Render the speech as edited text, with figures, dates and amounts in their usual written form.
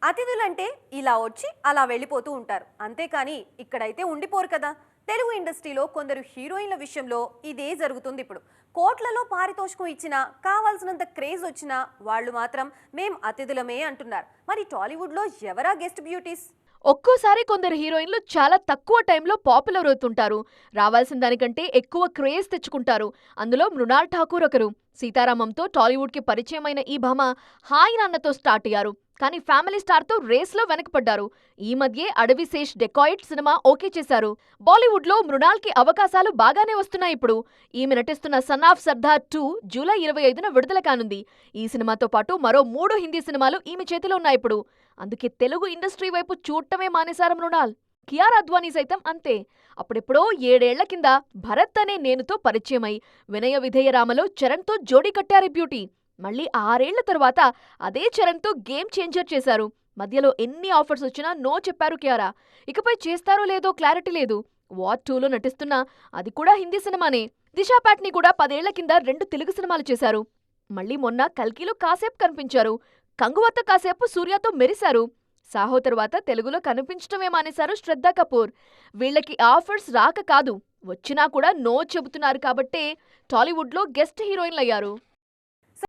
అతిథులంటే ఇలా వచ్చి అలా వెళ్ళిపోతూ ఉంటారు, అంతేకాని ఇక్కడైతే ఉండిపోరు కదా. తెలుగు ఇండస్ట్రీలో కొందరు హీరోయిన్ల విషయంలో ఇదే జరుగుతుంది. ఇప్పుడు కోట్లలో పారితోషికం ఇచ్చినా, కావాల్సినంత క్రేజ్ వచ్చినా వాళ్ళు మాత్రం మేం అతిథులమే అంటున్నారు. మరి టాలీవుడ్లో ఎవరా గెస్ట్ బ్యూటీస్? ఒక్కోసారి కొందరు హీరోయిన్లు చాలా తక్కువ టైంలో పాపులర్ అవుతుంటారు. రావాల్సిన దానికంటే ఎక్కువ క్రేజ్ తెచ్చుకుంటారు. అందులో మృణాల్ ఠాకూర్ ఒకరు. సీతారామంతో టాలీవుడ్కి పరిచయమైన ఈ భామ హాయ్ నాన్నతో స్టార్ట్ అయ్యారు. కానీ ఫ్యామిలీ స్టార్తో రేస్లో వెనకపడ్డారు. ఈ మధ్యే అడవిశేష్ డెకాయిట్ సినిమా ఓకే చేశారు. బాలీవుడ్లో మృణాల్కి అవకాశాలు బాగానే వస్తున్నాయి ఇప్పుడు. ఈమె నటిస్తున్న సన్ ఆఫ్ సర్దార్ 2 జూలై 25న విడుదల కానుంది. ఈ సినిమాతో పాటు మరో 3 హిందీ సినిమాలు ఈమె చేతిలో ఉన్నాయి ఇప్పుడు. అందుకే తెలుగు ఇండస్ట్రీ వైపు చూడటమే మానేశారు మృణాల్. కియారా అద్వానీ సైతం అంతే. అప్పుడెప్పుడో 7 ఏళ్ల కింద భరత్ అనే నేనుతో పరిచయమై వినయ విధేయరామలో చరణ్తో జోడీ కట్టారు బ్యూటీ. మళ్ళీ 6 ఏళ్ల తరువాత అదే చరణ్తో గేమ్ చేంజర్ చేశారు. మధ్యలో ఎన్ని ఆఫర్స్ వచ్చినా నో చెప్పారు కియారా. ఇకపై చేస్తారో లేదో క్లారిటీ లేదు. వార్ 2లో నటిస్తున్నా అది కూడా హిందీ సినిమానే. దిశా పాట్నీ కూడా 10 ఏళ్ల కింద 2 తెలుగు సినిమాలు చేశారు. మళ్ళీ మొన్న కల్కిలో కాసేపు కనిపించారు. కంగువతో కాసేపు సూర్యతో మెరిశారు. సాహో తరువాత తెలుగులో కనిపించటమే మానేశారు శ్రద్ధా కపూర్. వీళ్ళకి ఆఫర్స్ రాక కాదు, వచ్చినా కూడా నో చెబుతున్నారు కాబట్టే టాలీవుడ్లో గెస్ట్ హీరోయిన్లయ్యారు.